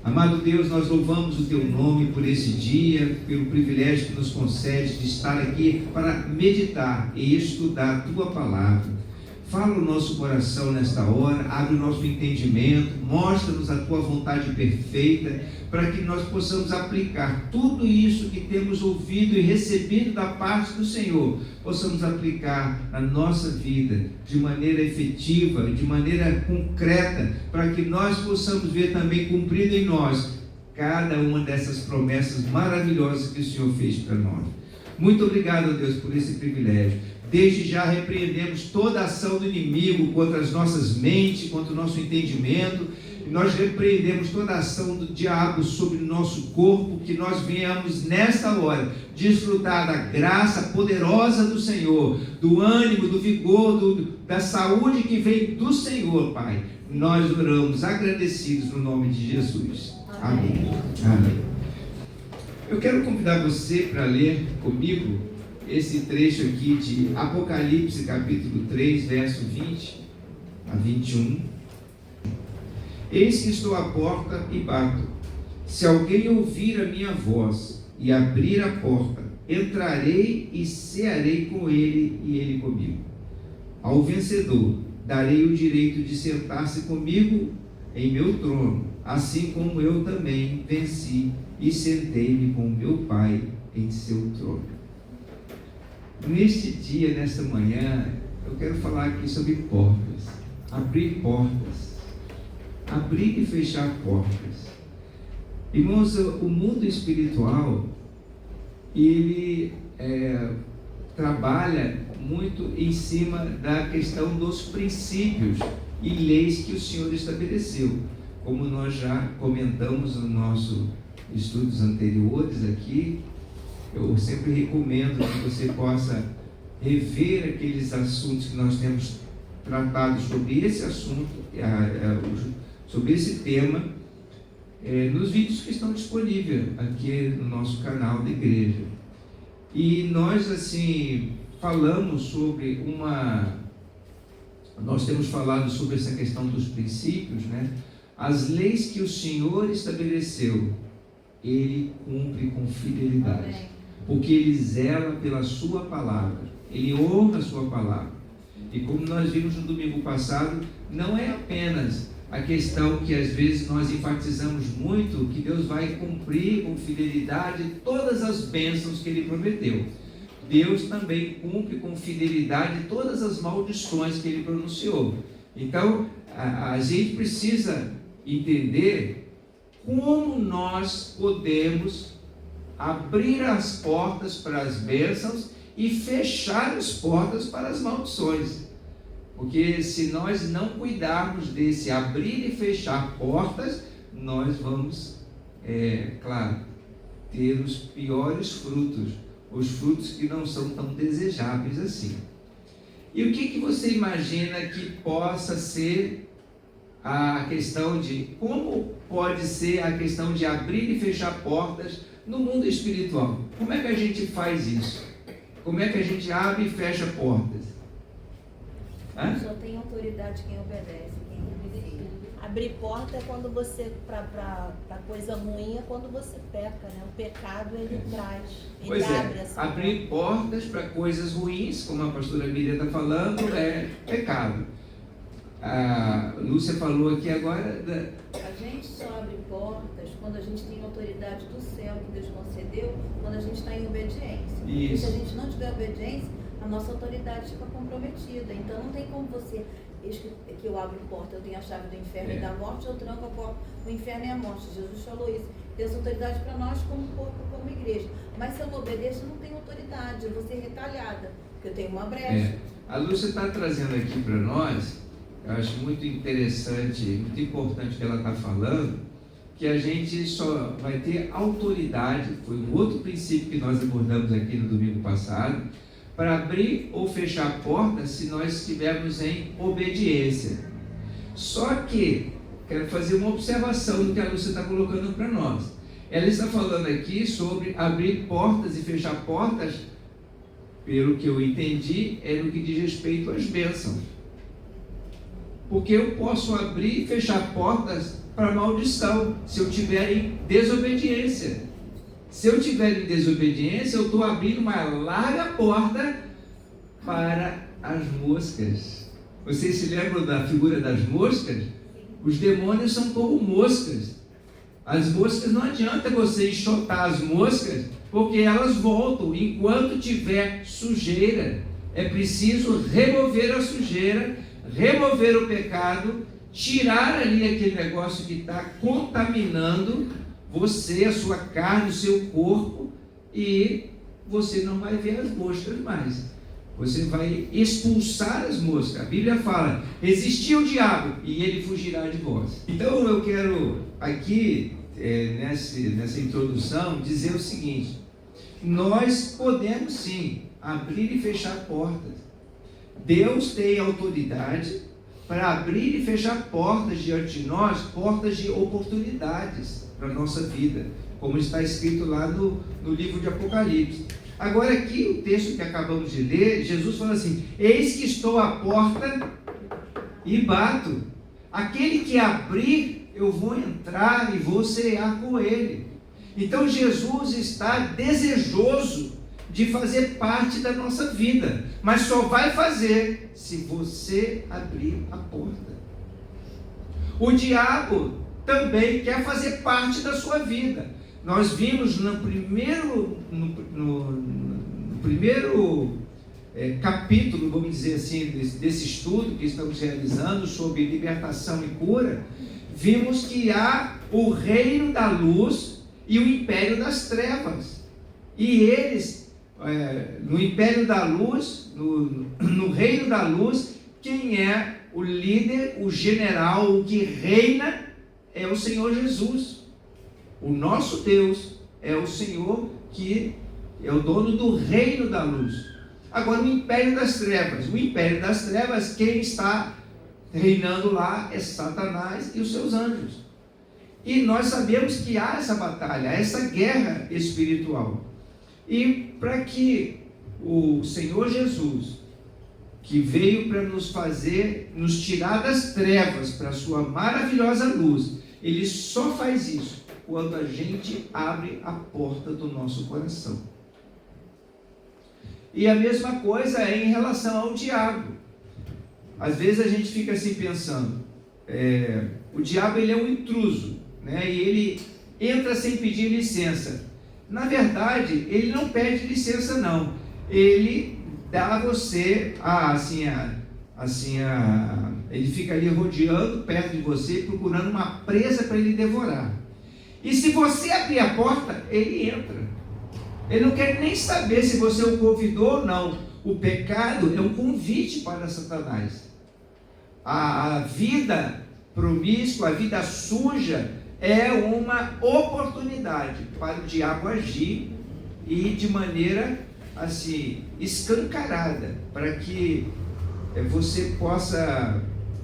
Amado Deus, nós louvamos o Teu nome por esse dia, pelo privilégio que nos concede de estar aqui para meditar e estudar a Tua palavra. Fala o nosso coração nesta hora, abre o nosso entendimento, mostra-nos a Tua vontade perfeita, para que nós possamos aplicar tudo isso que temos ouvido e recebido da parte do Senhor, possamos aplicar na nossa vida de maneira efetiva, de maneira concreta, para que nós possamos ver também cumprido em nós cada uma dessas promessas maravilhosas que o Senhor fez para nós. Muito obrigado, Deus, por esse privilégio. Desde já repreendemos toda a ação do inimigo contra as nossas mentes, contra o nosso entendimento. E nós repreendemos toda a ação do diabo sobre o nosso corpo, que nós venhamos nesta hora desfrutar da graça poderosa do Senhor, do ânimo, do vigor, da saúde que vem do Senhor, Pai. Nós oramos agradecidos no nome de Jesus. Amém. Amém. Eu quero convidar você para ler comigo esse trecho aqui de Apocalipse, capítulo 3, verso 20 a 21. Eis que estou à porta e bato. Se alguém ouvir a minha voz e abrir a porta, entrarei e cearei com ele e ele comigo. Ao vencedor darei o direito de sentar-se comigo em meu trono, assim como eu também venci e sentei-me com meu Pai em seu trono. Neste dia, nesta manhã, eu quero falar aqui sobre portas. Abrir portas. Abrir e fechar portas. Irmãos, o mundo espiritual, ele trabalha muito em cima da questão dos princípios e leis que o Senhor estabeleceu. Como nós já comentamos nos nossos estudos anteriores aqui, eu sempre recomendo que você possa rever aqueles assuntos que nós temos tratado sobre esse assunto, sobre esse tema, nos vídeos que estão disponíveis aqui no nosso canal da igreja. E nós, assim, falamos sobre nós temos falado sobre essa questão dos princípios, né? As leis que o Senhor estabeleceu, Ele cumpre com fidelidade. Amém. Porque Ele zela pela sua palavra, Ele honra a sua palavra. E como nós vimos no domingo passado, não é apenas a questão que às vezes nós enfatizamos muito, que Deus vai cumprir com fidelidade todas as bênçãos que Ele prometeu. Deus também cumpre com fidelidade todas as maldições que Ele pronunciou. Então, a gente precisa entender como nós podemos abrir as portas para as bênçãos e fechar as portas para as maldições. Porque se nós não cuidarmos desse abrir e fechar portas, nós vamos, claro, ter os piores frutos, os frutos que não são tão desejáveis assim. E o que você imagina que possa ser a questão de, como pode ser a questão de abrir e fechar portas no mundo espiritual? Como é que a gente faz isso? Como é que a gente abre e fecha portas? Só tem autoridade quem obedece, quem obedecer. Abrir porta é quando você, para coisa ruim, é quando você peca, né? O pecado, ele traz, ele abre essa abrir portas para coisas ruins, como a pastora Miriam está falando, é pecado. A Lúcia falou aqui agora A gente só abre portas quando a gente tem autoridade do céu que Deus concedeu, quando a gente está em obediência. E se a gente não tiver obediência, a nossa autoridade fica comprometida. Então não tem como você, que eu abro porta, eu tenho a chave do inferno e da morte, eu tranco a porta, o inferno e a morte. Jesus falou isso. Tem essa autoridade para nós como corpo, como igreja. Mas se eu não obedeço, eu não tenho autoridade, eu vou ser retalhada, porque eu tenho uma brecha. A Lúcia está trazendo aqui para nós, eu acho muito interessante, muito importante que ela está falando, que a gente só vai ter autoridade, foi um outro princípio que nós abordamos aqui no domingo passado, para abrir ou fechar portas se nós estivermos em obediência. Só que, quero fazer uma observação do que a Lúcia está colocando para nós. Ela está falando aqui sobre abrir portas e fechar portas, pelo que eu entendi, é no que diz respeito às bênçãos. Porque eu posso abrir e fechar portas para maldição, se eu tiver em desobediência. Se eu tiver em desobediência, eu estou abrindo uma larga porta para as moscas. Vocês se lembram da figura das moscas? Os demônios são como moscas. As moscas, não adianta você enxotar as moscas, porque elas voltam enquanto tiver sujeira. É preciso remover a sujeira, remover o pecado, tirar ali aquele negócio que está contaminando você, a sua carne, o seu corpo, e você não vai ver as moscas mais. Você vai expulsar as moscas. A Bíblia fala, resistir ao diabo e ele fugirá de vós. Então eu quero aqui, nessa introdução, dizer o seguinte: nós podemos sim abrir e fechar portas. Deus tem autoridade para abrir e fechar portas diante de nós, portas de oportunidades para a nossa vida, como está escrito lá no livro de Apocalipse. Agora aqui, o texto que acabamos de ler, Jesus fala assim: eis que estou à porta e bato. Aquele que abrir, eu vou entrar e vou cear com ele. Então Jesus está desejoso de fazer parte da nossa vida, mas só vai fazer se você abrir a porta. O diabo também quer fazer parte da sua vida. Nós vimos no primeiro capítulo, vamos dizer assim, desse estudo que estamos realizando sobre libertação e cura, vimos que há o reino da luz e o império das trevas. E eles, no império da luz, no reino da luz, quem é o líder, o general, o que reina é o Senhor Jesus. O nosso Deus é o Senhor que é o dono do reino da luz. Agora, o império das trevas. O império das trevas, quem está reinando lá é Satanás e os seus anjos. E nós sabemos que há essa batalha, essa guerra espiritual. E para que o Senhor Jesus, que veio para nos tirar das trevas para a sua maravilhosa luz, ele só faz isso quando a gente abre a porta do nosso coração. E a mesma coisa é em relação ao diabo. Às vezes a gente fica assim pensando, o diabo ele é um intruso, né? E ele entra sem pedir licença. Na verdade, ele não pede licença não. Ele dá a você, ele fica ali rodeando perto de você, procurando uma presa para ele devorar. E se você abrir a porta, ele entra. Ele não quer nem saber se você o convidou ou não. O pecado é um convite para Satanás. A vida promíscua, a vida suja, é uma oportunidade para o diabo agir e de maneira assim escancarada, para que você possa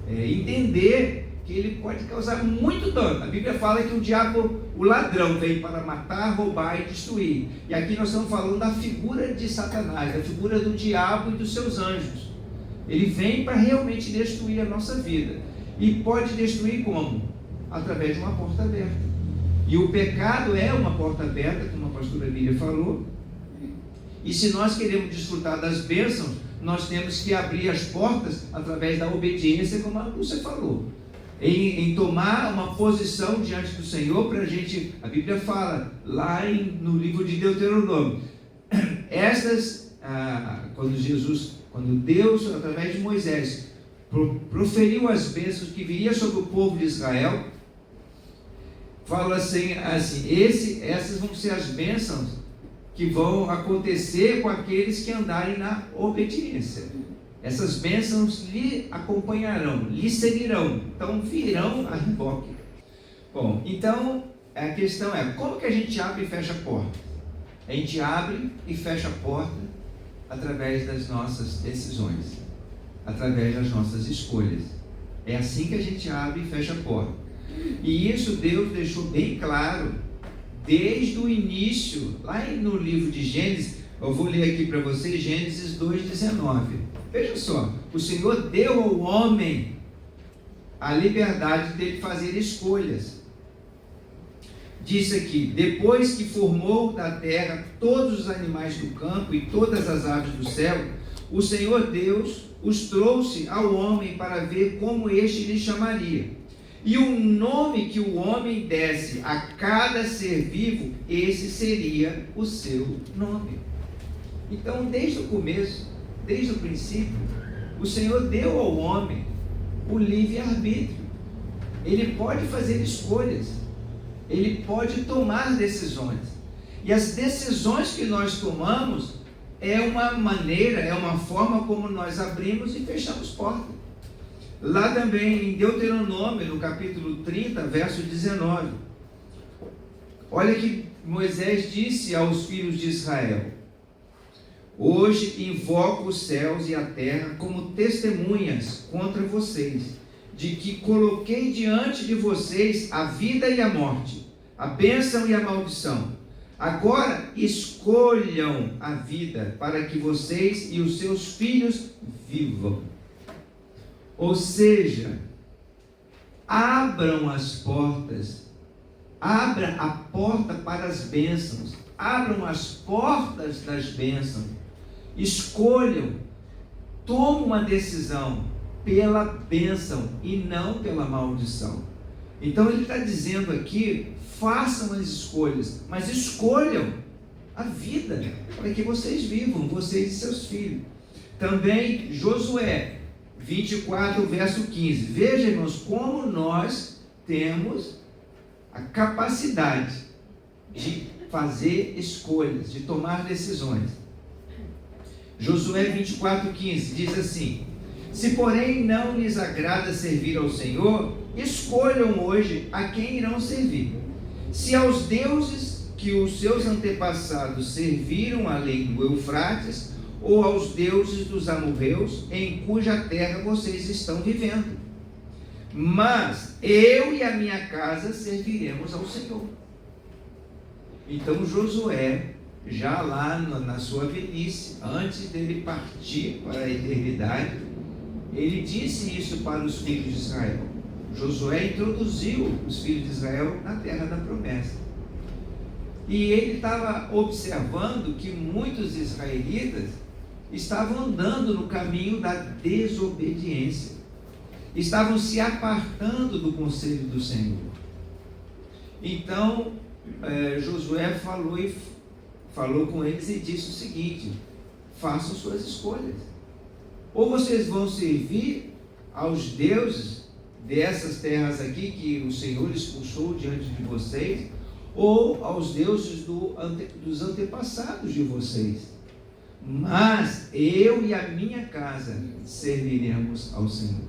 entender que ele pode causar muito dano. A Bíblia fala que o diabo, o ladrão, veio para matar, roubar e destruir. E aqui nós estamos falando da figura de Satanás, da figura do diabo e dos seus anjos. Ele vem para realmente destruir a nossa vida. E pode destruir como? Através de uma porta aberta. E o pecado é uma porta aberta, como a pastora Lília falou. E se nós queremos desfrutar das bênçãos, nós temos que abrir as portas através da obediência, como você falou. Em tomar uma posição diante do Senhor, para a gente, a Bíblia fala lá no livro de Deuteronômio, quando Deus, através de Moisés, proferiu as bênçãos que viria sobre o povo de Israel, fala assim, essas vão ser as bênçãos que vão acontecer com aqueles que andarem na obediência. Essas bênçãos lhe acompanharão, lhe seguirão, então virão a reboque. Bom, então a questão é, como que a gente abre e fecha a porta? A gente abre e fecha a porta através das nossas decisões, através das nossas escolhas. É assim que a gente abre e fecha a porta. E isso Deus deixou bem claro desde o início, lá no livro de Gênesis. Eu vou ler aqui para vocês Gênesis 2,19. Veja só, o Senhor deu ao homem a liberdade dele fazer escolhas. Disse aqui: depois que formou da terra todos os animais do campo e todas as aves do céu, o Senhor Deus os trouxe ao homem para ver como este lhe chamaria. E o nome que o homem desse a cada ser vivo, esse seria o seu nome. Então, desde o começo, desde o princípio, o Senhor deu ao homem o livre-arbítrio. Ele pode fazer escolhas, ele pode tomar decisões. E as decisões que nós tomamos é uma maneira, é uma forma como nós abrimos e fechamos portas. Lá também em Deuteronômio, no capítulo 30, verso 19. Olha que Moisés disse aos filhos de Israel: hoje invoco os céus e a terra como testemunhas contra vocês, de que coloquei diante de vocês a vida e a morte, a bênção e a maldição. Agora escolham a vida para que vocês e os seus filhos vivam. Ou seja, abram as portas, abra a porta para as bênçãos, abram as portas das bênçãos, escolham, tomem uma decisão pela bênção e não pela maldição. Então ele está dizendo aqui: façam as escolhas, mas escolham a vida para que vocês vivam, vocês e seus filhos. Também Josué 24, verso 15. Veja, irmãos, como nós temos a capacidade de fazer escolhas, de tomar decisões. Josué 24, 15 diz assim: se porém não lhes agrada servir ao Senhor, escolham hoje a quem irão servir. Se aos deuses que os seus antepassados serviram além do Eufrates, ou aos deuses dos amorreus, em cuja terra vocês estão vivendo. Mas eu e a minha casa serviremos ao Senhor. Então Josué, já lá na sua velhice, antes dele partir para a eternidade, ele disse isso para os filhos de Israel. Josué introduziu os filhos de Israel na terra da promessa. E ele estava observando que muitos israelitas estavam andando no caminho da desobediência, estavam se apartando do conselho do Senhor. Então Josué falou com eles e disse o seguinte: façam suas escolhas, ou vocês vão servir aos deuses dessas terras aqui que o Senhor expulsou diante de vocês, ou aos deuses dos antepassados de vocês. Mas eu e a minha casa serviremos ao Senhor.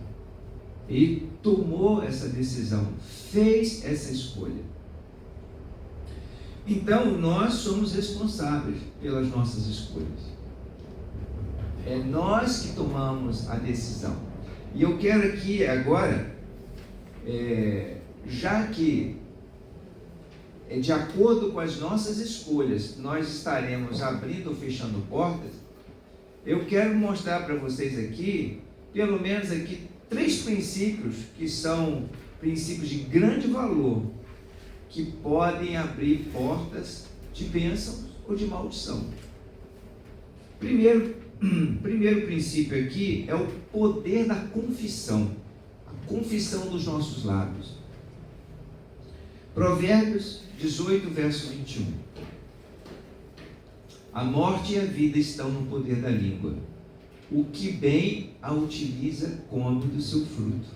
Ele tomou essa decisão, fez essa escolha. Então nós somos responsáveis pelas nossas escolhas. É nós que tomamos a decisão. E eu quero aqui agora, já que de acordo com as nossas escolhas nós estaremos abrindo ou fechando portas, eu quero mostrar para vocês aqui, pelo menos aqui, 3 princípios que são princípios de grande valor, que podem abrir portas de bênção ou de maldição. Primeiro princípio aqui é o poder da confissão, a confissão dos nossos lábios. Provérbios 18, verso 21. A morte e a vida estão no poder da língua. O que bem a utiliza come do seu fruto.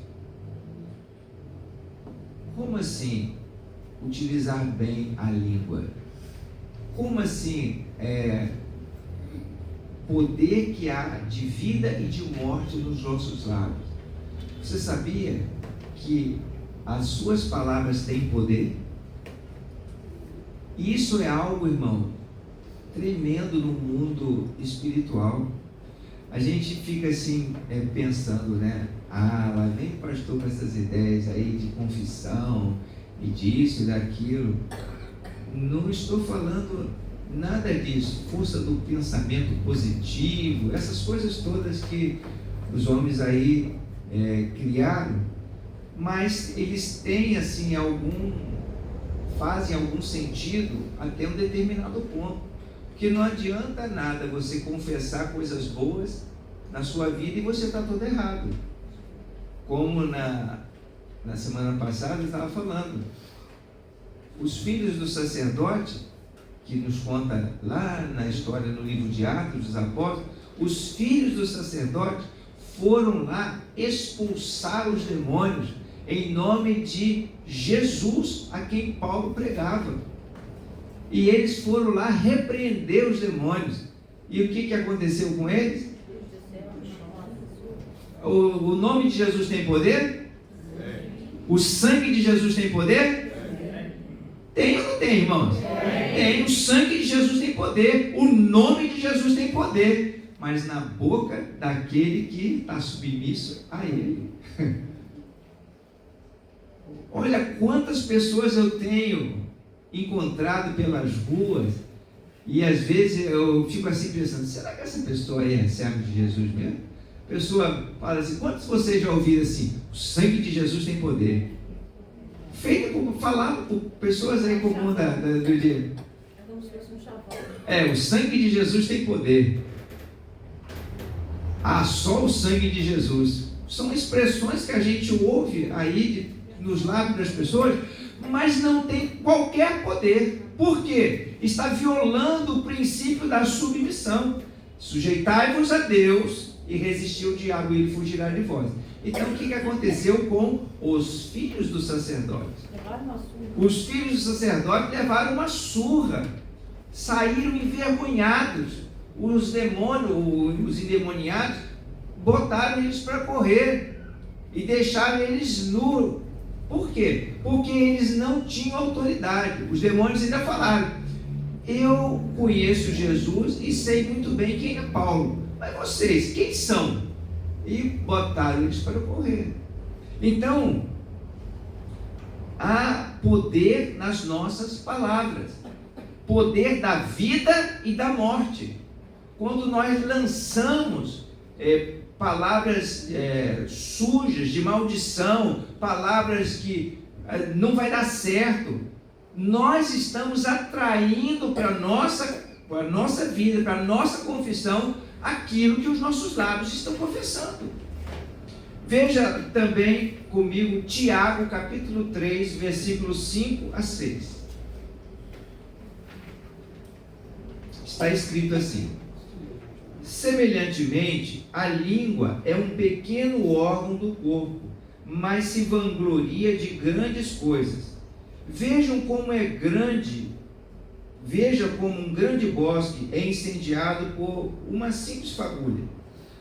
Como assim utilizar bem a língua? Como assim poder que há de vida e de morte nos nossos lábios? Você sabia que as suas palavras têm poder? Isso é algo, irmão, tremendo no mundo espiritual. A gente fica assim, pensando, né? Lá vem o pastor com essas ideias aí de confissão, e disso e daquilo. Não estou falando nada disso. Força do pensamento positivo, essas coisas todas que os homens aí criaram. mas eles têm assim fazem algum sentido até um determinado ponto, porque não adianta nada você confessar coisas boas na sua vida e você está todo errado, como na semana passada eu estava falando, os filhos do sacerdote, que nos conta lá na história no livro de Atos dos Apóstolos, os filhos do sacerdote foram lá expulsar os demônios em nome de Jesus, a quem Paulo pregava. E eles foram lá repreender os demônios. E o que aconteceu com eles? O nome de Jesus tem poder? O sangue de Jesus tem poder? Tem ou não tem, irmãos? Tem. O sangue de Jesus tem poder. O nome de Jesus tem poder. Mas na boca daquele que está submisso a ele. Olha quantas pessoas eu tenho encontrado pelas ruas, e às vezes eu fico assim pensando, será que essa pessoa aí é servo de Jesus mesmo? A pessoa fala assim, quantos de vocês já ouviram assim, o sangue de Jesus tem poder? Feito como falado por pessoas aí comum do dia. É como se fosse um chavão. O sangue de Jesus tem poder. Só o sangue de Jesus. São expressões que a gente ouve aí nos lábios das pessoas, mas não tem qualquer poder. Por quê? Está violando o princípio da submissão. Sujeitai-vos a Deus e resistir ao diabo, e ele fugirá de vós. Então, o que aconteceu com os filhos do sacerdote? Os filhos do sacerdote levaram uma surra, saíram envergonhados. Os demônios, os endemoniados, botaram eles para correr e deixaram eles nus. Por quê? Porque eles não tinham autoridade. Os demônios ainda falaram, eu conheço Jesus e sei muito bem quem é Paulo, mas vocês, quem são? E botaram eles para correr. Então, há poder nas nossas palavras, poder da vida e da morte. Quando nós lançamos palavras sujas, de maldição, palavras que não vai dar certo, nós estamos atraindo para a nossa vida, para a nossa confissão, aquilo que os nossos lábios estão confessando. Veja também comigo Tiago capítulo 3, versículos 5 a 6. Está escrito assim: semelhantemente, a língua é um pequeno órgão do corpo, mas se vangloria de grandes coisas. Vejam como um grande bosque é incendiado por uma simples fagulha.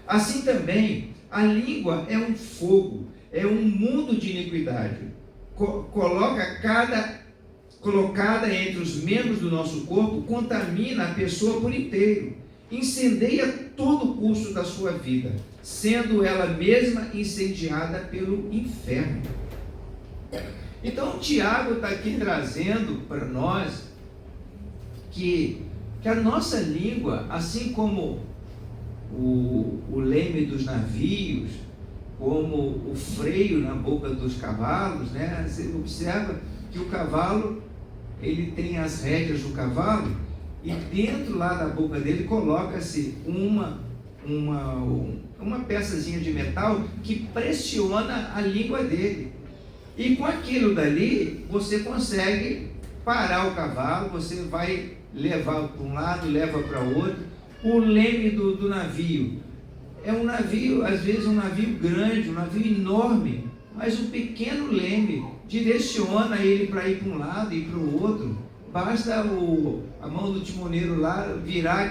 Assim também, a língua é um fogo, é um mundo de iniquidade. Colocada entre os membros do nosso corpo, contamina a pessoa por inteiro. Incendeia todo o curso da sua vida, sendo ela mesma incendiada pelo inferno. Então, Tiago está aqui trazendo para nós que a nossa língua, assim como o leme dos navios, como o freio na boca dos cavalos, né? Você observa que o cavalo, ele tem as rédeas do cavalo, e dentro lá da boca dele coloca-se uma peçazinha de metal que pressiona a língua dele. E com aquilo dali, você consegue parar o cavalo, você vai levar para um lado, leva para o outro. O leme do navio é um navio, às vezes um navio grande, um navio enorme, mas um pequeno leme direciona ele para ir para um lado e para o outro. Basta a mão do timoneiro lá virar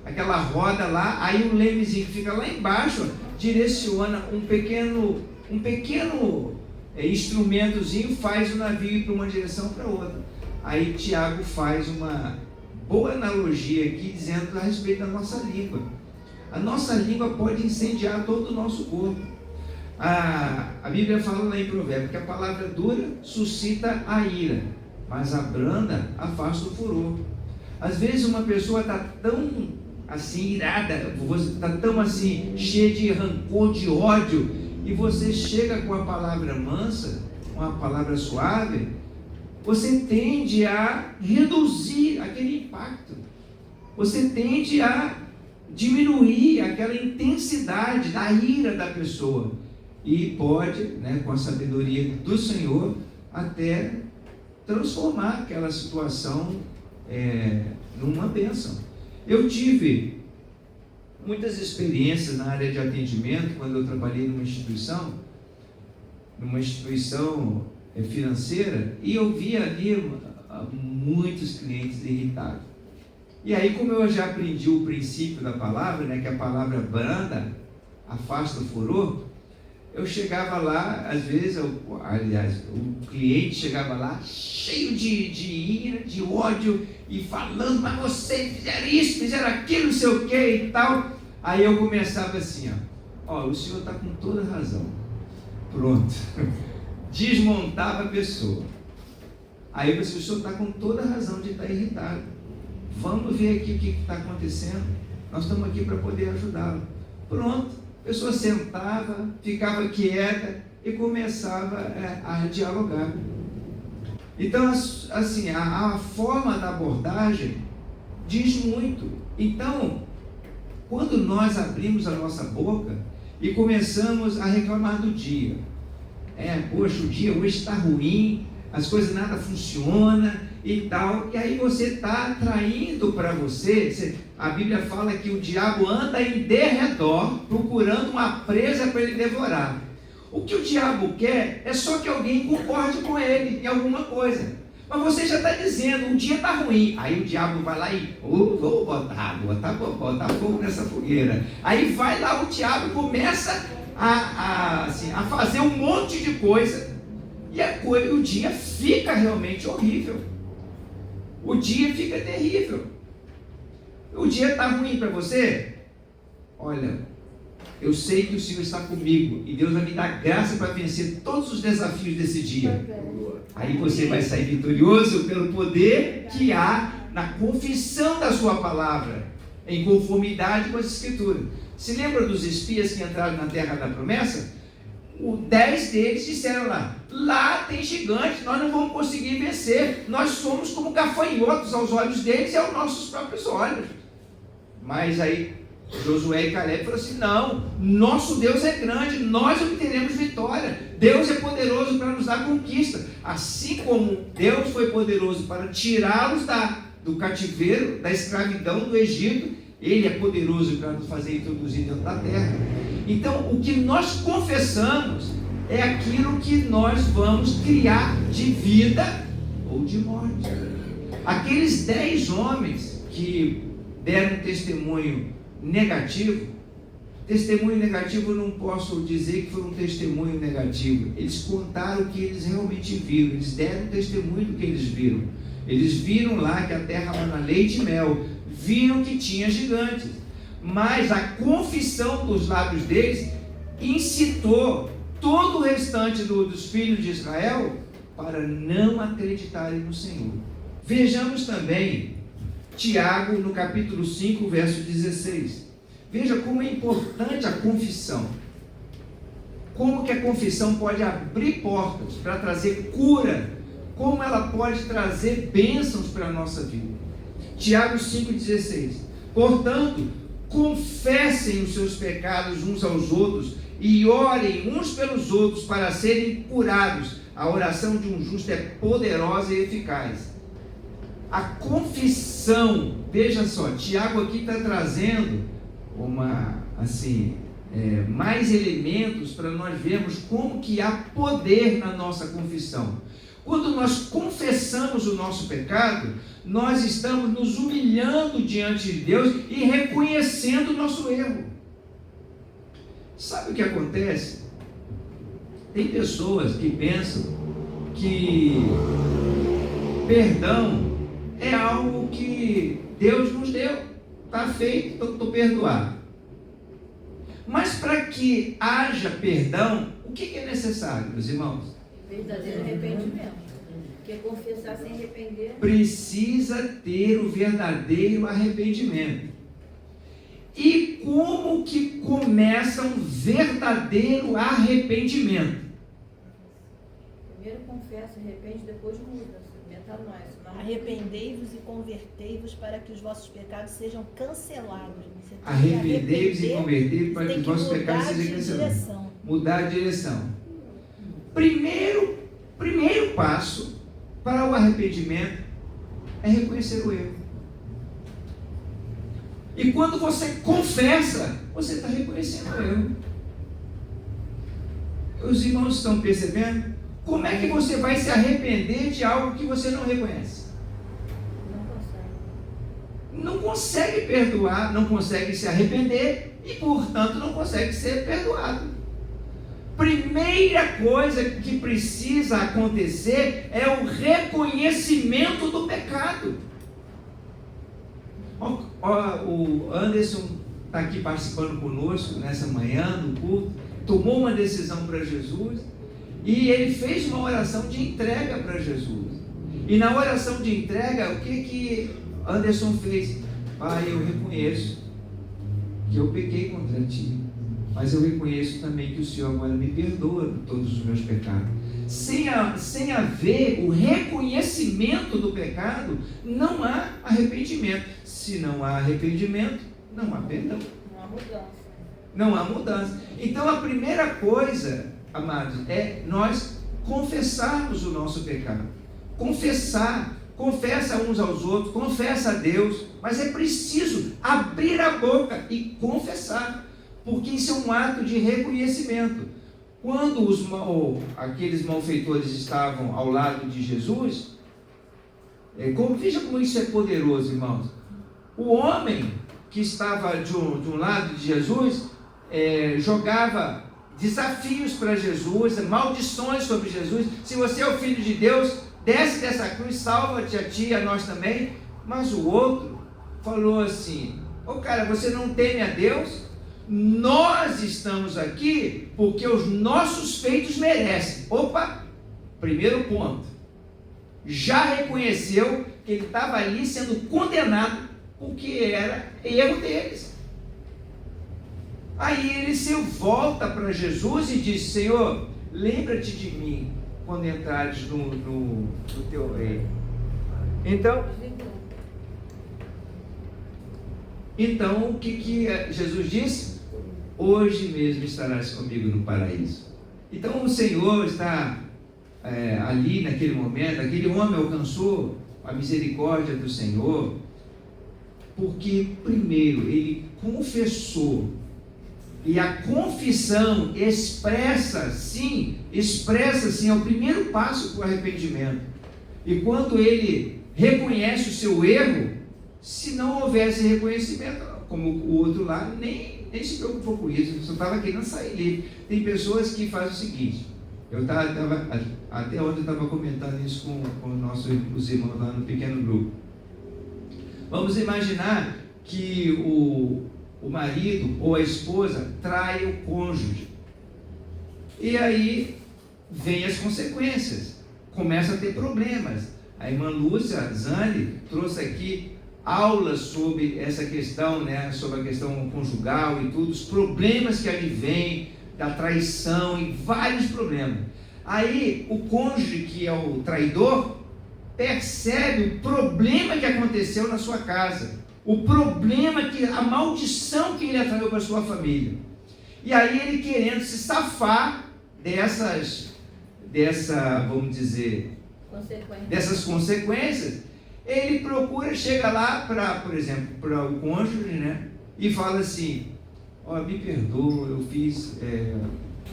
aquela roda lá, aí o lemezinho que fica lá embaixo direciona um pequeno instrumentozinho, faz o navio ir para uma direção para outra. Aí Tiago faz uma boa analogia aqui, dizendo a respeito da nossa língua. A nossa língua pode incendiar todo o nosso corpo. A Bíblia fala lá em Provérbios que a palavra dura suscita a ira, mas a branda afasta o furor. Às vezes uma pessoa está tão assim irada, está tão assim cheia de rancor, de ódio, e você chega com a palavra mansa, com a palavra suave, você tende a reduzir aquele impacto. Você tende a diminuir aquela intensidade da ira da pessoa. E pode, né, com a sabedoria do Senhor, até transformar aquela situação numa bênção. Eu tive muitas experiências na área de atendimento, quando eu trabalhei numa instituição financeira, e eu via ali muitos clientes irritados. E aí, como eu já aprendi o princípio da palavra, né, que a palavra branda afasta o furor, eu chegava lá, às vezes, o cliente chegava lá cheio de ira, de ódio, e falando, mas vocês fizeram isso, fizeram aquilo, não sei o que e tal. Aí eu começava assim, ó, o senhor está com toda razão. Pronto. Desmontava a pessoa. Aí eu pensei, o senhor está com toda razão de estar irritado. Vamos ver aqui o que está acontecendo. Nós estamos aqui para poder ajudá-lo. Pronto. A pessoa sentava, ficava quieta e começava a dialogar. Então, assim, a forma da abordagem diz muito. Então, quando nós abrimos a nossa boca e começamos a reclamar do dia, poxa, o dia hoje está ruim, as coisas nada funcionam e tal, e aí você está atraindo para você, a Bíblia fala que o diabo anda em derredor, procurando uma presa para ele devorar. O que o diabo quer é só que alguém concorde com ele em alguma coisa. Mas você já está dizendo, o dia está ruim. Aí o diabo vai lá e, vou botar fogo nessa fogueira. Aí vai lá o diabo e começa a fazer um monte de coisa. E o dia fica realmente horrível. O dia fica terrível. O dia está ruim para você? Olha, eu sei que o Senhor está comigo e Deus vai me dar graça para vencer todos os desafios desse dia. Aí você vai sair vitorioso pelo poder que há na confissão da sua palavra, em conformidade com as Escrituras. Se lembra dos espias que entraram na terra da promessa? 10 deles disseram lá tem gigantes, nós não vamos conseguir vencer, nós somos como gafanhotos aos olhos deles e aos nossos próprios olhos. Mas aí Josué e Caleb falaram assim, não, nosso Deus é grande, nós obteremos vitória, Deus é poderoso para nos dar conquista, assim como Deus foi poderoso para tirá-los do cativeiro, da escravidão do Egito, Ele é poderoso para nos fazer introduzir dentro da terra. Então, o que nós confessamos é aquilo que nós vamos criar de vida ou de morte. Aqueles 10 homens que deram testemunho negativo eu não posso dizer que foi um testemunho negativo. Eles contaram o que eles realmente viram, eles deram testemunho do que eles viram. Eles viram lá que a terra mana leite e mel, viram que tinha gigantes, mas a confissão dos lábios deles incitou todo o restante dos filhos de Israel para não acreditarem no Senhor. Vejamos também Tiago no capítulo 5, verso 16. Veja como é importante a confissão. Como que a confissão pode abrir portas para trazer cura, como ela pode trazer bênçãos para a nossa vida. Tiago 5,16. Portanto, confessem os seus pecados uns aos outros e orem uns pelos outros para serem curados. A oração de um justo é poderosa e eficaz. A confissão, veja só, Tiago aqui está trazendo mais elementos para nós vermos como que há poder na nossa confissão. Quando nós confessamos o nosso pecado, nós estamos nos humilhando diante de Deus e reconhecendo o nosso erro. Sabe o que acontece? Tem pessoas que pensam que perdão é algo que Deus nos deu. Está feito, então estou perdoado. Mas para que haja perdão, o que é necessário, meus irmãos? Verdadeiro arrependimento. Porque confessar sem arrepender. Precisa ter o verdadeiro arrependimento. E como que começa um verdadeiro arrependimento? Primeiro confessa, arrepende, depois muda. Metanoia. Arrependei-vos e convertei-vos para que os vossos pecados sejam cancelados. Arrependei-vos e convertei-vos para que os vossos pecados sejam cancelados. Mudar a direção. Primeiro passo para o arrependimento é reconhecer o erro. E quando você confessa, você está reconhecendo o erro. Os irmãos estão percebendo? Como é que você vai se arrepender de algo que você não reconhece? Não consegue perdoar, não consegue se arrepender e, portanto, não consegue ser perdoado. Primeira coisa que precisa acontecer é o reconhecimento do pecado. O Anderson está aqui participando conosco nessa manhã, no culto, tomou uma decisão para Jesus e ele fez uma oração de entrega para Jesus. E na oração de entrega, o que Anderson fez? Pai, eu reconheço que eu pequei contra ti, mas eu reconheço também que o Senhor agora me perdoa de todos os meus pecados. Sem haver o reconhecimento do pecado, não há arrependimento. Se não há arrependimento, não há perdão. Não há mudança. Não há mudança. Então a primeira coisa, amados, é nós confessarmos o nosso pecado. Confessa uns aos outros, confessa a Deus, mas é preciso abrir a boca e confessar, porque isso é um ato de reconhecimento. Quando aqueles malfeitores estavam ao lado de Jesus, veja como isso é poderoso, irmãos. O homem que estava de um lado de Jesus jogava desafios para Jesus, maldições sobre Jesus. Se você é o Filho de Deus, desce dessa cruz, salva-te a ti e a nós também. Mas o outro falou assim: cara, você não teme a Deus? Nós estamos aqui porque os nossos feitos merecem. Primeiro ponto. Já reconheceu que ele estava ali sendo condenado porque era erro deles. Aí ele se volta para Jesus e diz: Senhor, lembra-te de mim quando entrares no teu reino. Então, o que Jesus disse? Hoje mesmo estarás comigo no paraíso. Então o Senhor está ali naquele momento. Aquele homem alcançou a misericórdia do Senhor porque primeiro ele confessou. E a confissão expressa sim, é o primeiro passo para o arrependimento. E quando ele reconhece o seu erro, se não houvesse reconhecimento, como o outro lá, nem se preocupou com isso, só estava querendo sair livre. Tem pessoas que fazem o seguinte, até ontem eu estava comentando isso com os irmãos lá no pequeno grupo. Vamos imaginar que o marido ou a esposa trai o cônjuge. E aí vem as consequências, começa a ter problemas. A irmã Lúcia Zani trouxe aqui aulas sobre essa questão, sobre a questão conjugal e tudo, os problemas que advêm da traição e vários problemas. Aí o cônjuge, que é o traidor, percebe o problema que aconteceu na sua casa, o problema, a maldição que ele atraiu para a sua família. E aí ele querendo se safar dessas consequências, ele chega lá por exemplo, para o cônjuge, e fala assim: me perdoa, eu fiz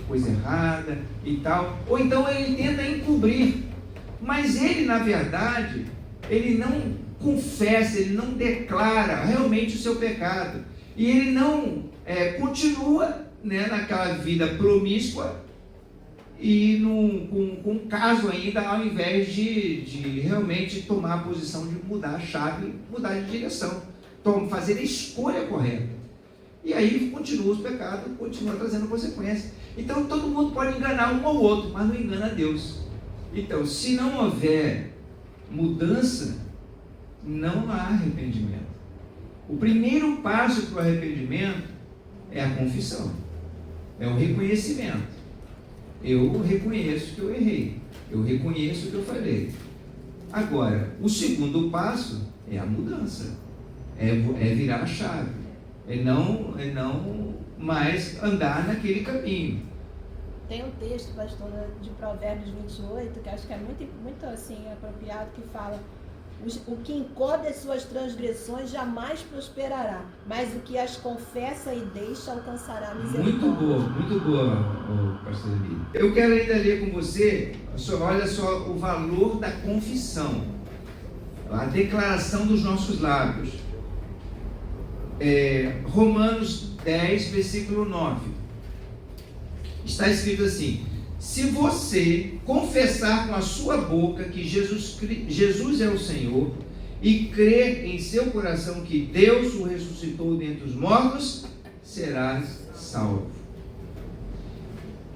coisa errada e tal. Ou então ele tenta encobrir, mas ele, na verdade, ele não confessa, ele não declara realmente o seu pecado, e ele não continua naquela vida promíscua e com um caso ainda, ao invés de realmente tomar a posição de mudar a chave, mudar de direção, fazer a escolha correta. E aí continua os pecados, continua trazendo consequências. Então todo mundo pode enganar um ao outro, mas não engana Deus. Então, se não houver mudança, não há arrependimento. O primeiro passo para o arrependimento é a confissão, é o reconhecimento. Eu reconheço que eu errei, eu reconheço que eu falhei. Agora, o segundo passo é a mudança, é virar a chave, é não mais andar naquele caminho. Tem um texto, pastora, de Provérbios 28, que acho que é muito assim, apropriado, que fala: o que encobre as suas transgressões jamais prosperará, mas o que as confessa e deixa alcançará misericórdia. Muito boa, pastor Emílio. Eu quero ainda ler com você, olha só o valor da confissão, a declaração dos nossos lábios. Romanos 10, versículo 9. Está escrito assim: se você confessar com a sua boca que Jesus é o Senhor e crer em seu coração que Deus o ressuscitou dentre os mortos, serás salvo.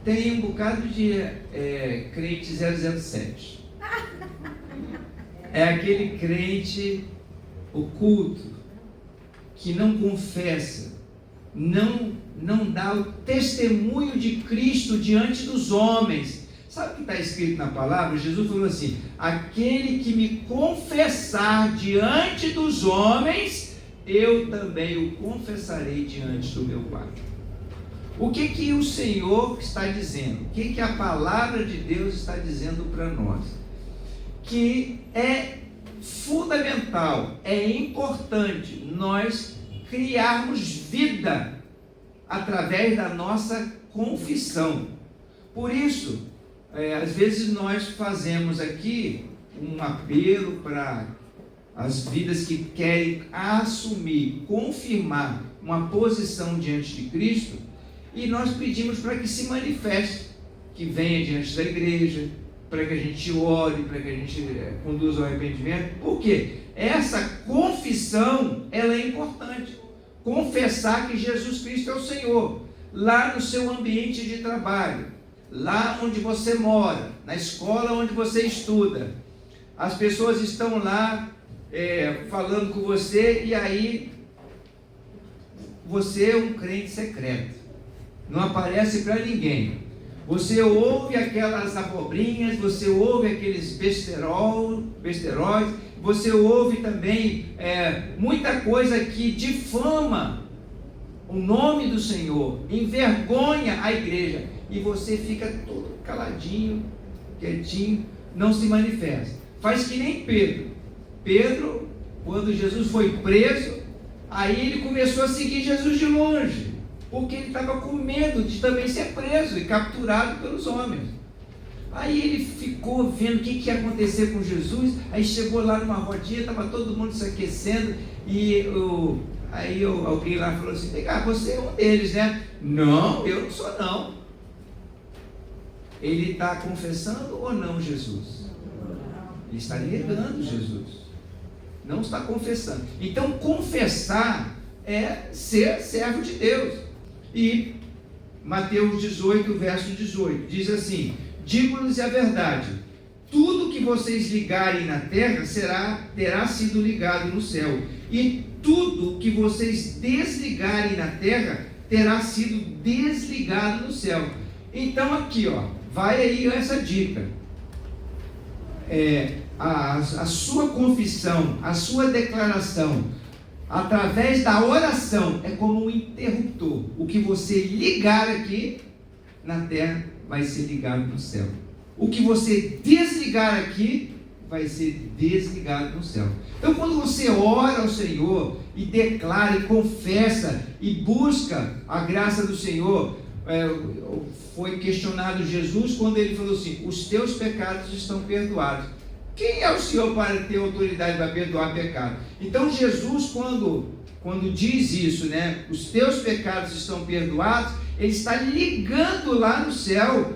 Tem um bocado de crente 007. É aquele crente oculto que não confessa, não dá o testemunho de Cristo diante dos homens. Sabe o que está escrito na palavra? Jesus falou assim: aquele que me confessar diante dos homens, eu também o confessarei diante do meu Pai. O que o Senhor está dizendo? O que a palavra de Deus está dizendo para nós? Que é fundamental, é importante nós criarmos vida através da nossa confissão. Por isso, às vezes nós fazemos aqui um apelo para as vidas que querem assumir, confirmar uma posição diante de Cristo, e nós pedimos para que se manifeste, que venha diante da igreja, para que a gente ore, para que a gente conduza ao arrependimento. Por quê? Essa confissão, ela é importante. Confessar que Jesus Cristo é o Senhor, lá no seu ambiente de trabalho, lá onde você mora, na escola onde você estuda. As pessoas estão lá falando com você, e aí você é um crente secreto, não aparece para ninguém. Você ouve aquelas abobrinhas, você ouve aqueles besteróis, você ouve também muita coisa que difama o nome do Senhor, envergonha a igreja, e você fica todo caladinho, quietinho, não se manifesta. Faz que nem Pedro, quando Jesus foi preso, aí ele começou a seguir Jesus de longe, porque ele estava com medo de também ser preso e capturado pelos homens. Aí ele ficou vendo o que ia acontecer com Jesus. Aí chegou lá numa rodinha, estava todo mundo se aquecendo, e alguém lá falou assim: você é um deles, né? Não, eu não sou não. Ele está confessando ou não Jesus? Ele está negando Jesus, não está confessando. Então confessar é ser servo de Deus. E Mateus 18, verso 18, diz assim: digo-lhes a verdade, tudo que vocês ligarem na terra terá sido ligado no céu, e tudo que vocês desligarem na terra terá sido desligado no céu. Então aqui, vai aí essa dica. A sua confissão, a sua declaração, através da oração, é como um interruptor. O que você ligar aqui na terra vai ser ligado no céu. O que você desligar aqui vai ser desligado no céu. Então, quando você ora ao Senhor e declara e confessa e busca a graça do Senhor, foi questionado Jesus quando ele falou assim: os teus pecados estão perdoados. Quem é o Senhor para ter autoridade para perdoar pecado? Então Jesus, quando diz isso, né, os teus pecados estão perdoados, ele está ligando lá no céu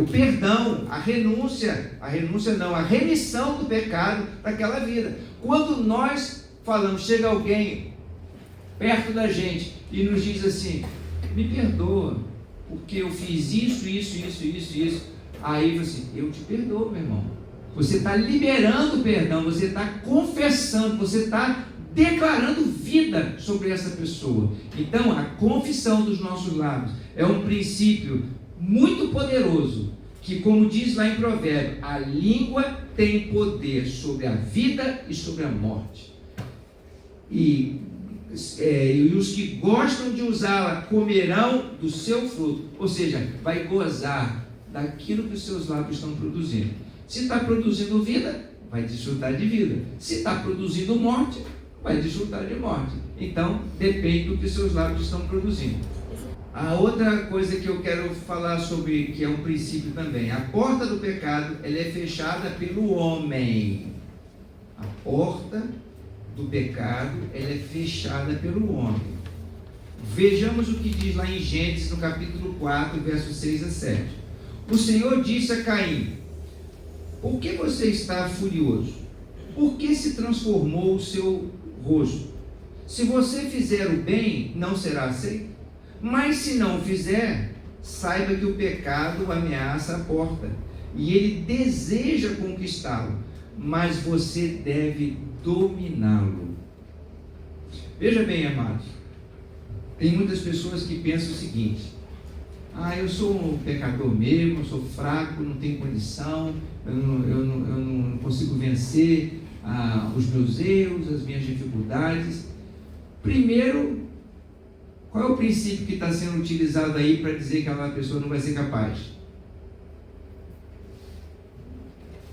o perdão, a remissão do pecado daquela vida. Quando nós falamos, chega alguém perto da gente e nos diz assim: me perdoa, porque eu fiz isso. Aí assim: eu te perdoo, meu irmão. Você está liberando perdão, você está confessando, você está declarando vida sobre essa pessoa. Então, a confissão dos nossos lábios é um princípio muito poderoso, que, como diz lá em Provérbios, a língua tem poder sobre a vida e sobre a morte. E os que gostam de usá-la comerão do seu fruto, ou seja, vai gozar daquilo que os seus lábios estão produzindo. Se está produzindo vida, vai desfrutar de vida. Se está produzindo morte, vai desfrutar de morte. Então, depende do que seus lábios estão produzindo. A outra coisa que eu quero falar sobre, que é um princípio também, a porta do pecado, ela é fechada pelo homem. A porta do pecado, ela é fechada pelo homem. Vejamos o que diz lá em Gênesis, no capítulo 4, versos 6 a 7. O Senhor disse a Caim: por que você está furioso? Por que se transformou o seu rosto? Se você fizer o bem, não será aceito? Mas se não fizer, saiba que o pecado ameaça a porta, e ele deseja conquistá-lo, mas você deve dominá-lo. Veja bem, amados, tem muitas pessoas que pensam o seguinte: eu sou um pecador mesmo, eu sou fraco, não tenho condição, eu não consigo vencer os meus erros, as minhas dificuldades. Primeiro, qual é o princípio que está sendo utilizado aí para dizer que aquela pessoa não vai ser capaz?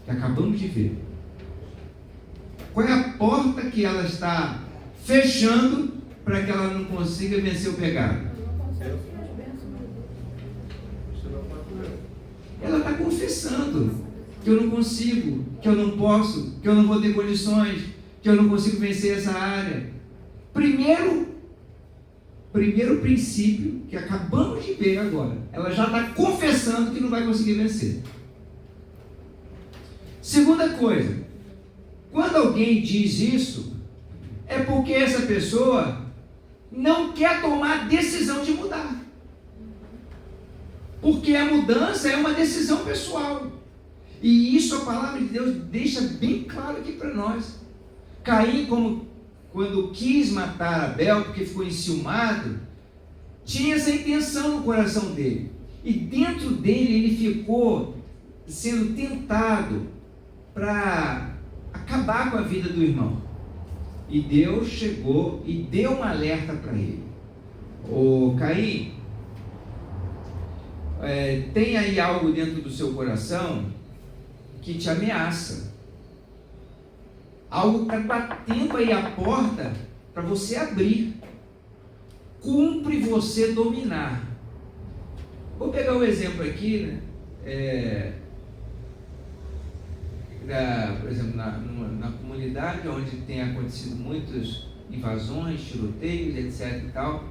Que acabamos de ver. Qual é a porta que ela está fechando para que ela não consiga vencer o pecado? Ela está confessando que eu não consigo, que eu não posso, que eu não vou ter condições, que eu não consigo vencer essa área. Primeiro princípio que acabamos de ver agora, ela já está confessando que não vai conseguir vencer. Segunda coisa, quando alguém diz isso, é porque essa pessoa não quer tomar a decisão de mudar. Porque a mudança é uma decisão pessoal. E isso a palavra de Deus deixa bem claro aqui para nós. Caim, quando quis matar Abel, porque ficou enciumado, tinha essa intenção no coração dele. E dentro dele ele ficou sendo tentado para acabar com a vida do irmão. E Deus chegou e deu um alerta para ele: ô Caim, tem aí algo dentro do seu coração que te ameaça. Algo que está batendo aí a porta para você abrir. Cumpre você dominar. Vou pegar um exemplo aqui, né? Por exemplo, na comunidade onde tem acontecido muitas invasões, tiroteios, etc. e tal.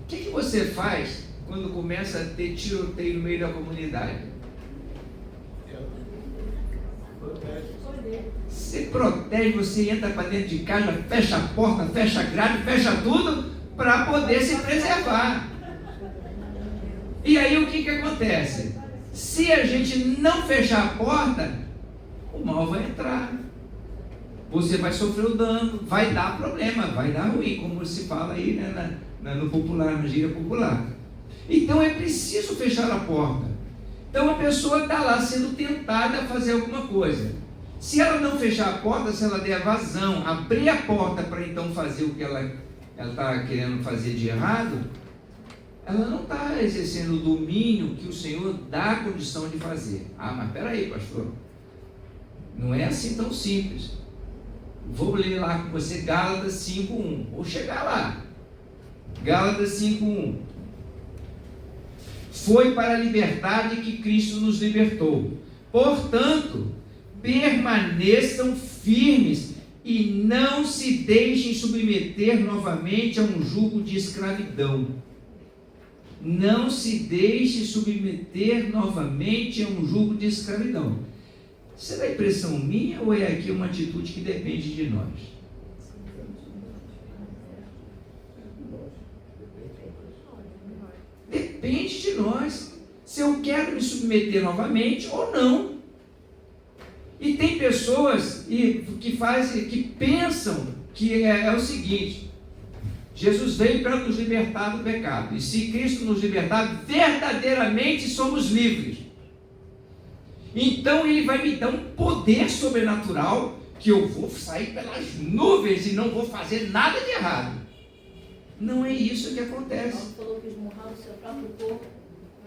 O que você faz quando começa a ter tiroteio no meio da comunidade? Você protege, você entra para dentro de casa, fecha a porta, fecha a grade, fecha tudo para poder se preservar. E aí o que acontece? Se a gente não fechar a porta, o mal vai entrar. Você vai sofrer o dano, vai dar problema, vai dar ruim, como se fala aí, né, no popular, na gíria popular. Então é preciso fechar a porta. Então a pessoa está lá sendo tentada a fazer alguma coisa. Se ela não fechar a porta, se ela der vazão, abrir a porta para então fazer o que ela está querendo fazer de errado, ela não está exercendo o domínio que o Senhor dá a condição de fazer. Mas espera aí, pastor, não é assim tão simples. Vou ler lá com você Gálatas 5:1. Vou chegar lá. Gálatas 5:1. Foi para a liberdade que Cristo nos libertou. Portanto, permaneçam firmes e não se deixem submeter novamente a um jugo de escravidão. Não se deixe submeter novamente a um jugo de escravidão. Será impressão minha ou é aqui uma atitude que depende de nós? Depende de nós. Se eu quero me submeter novamente ou não. tem pessoas que pensam que é o seguinte: Jesus veio para nos libertar do pecado, e se Cristo nos libertar, verdadeiramente somos livres. Então Ele vai me dar um poder sobrenatural, que eu vou sair pelas nuvens e não vou fazer nada de errado. Não é isso que acontece. Paulo falou que esmurrar o seu próprio corpo.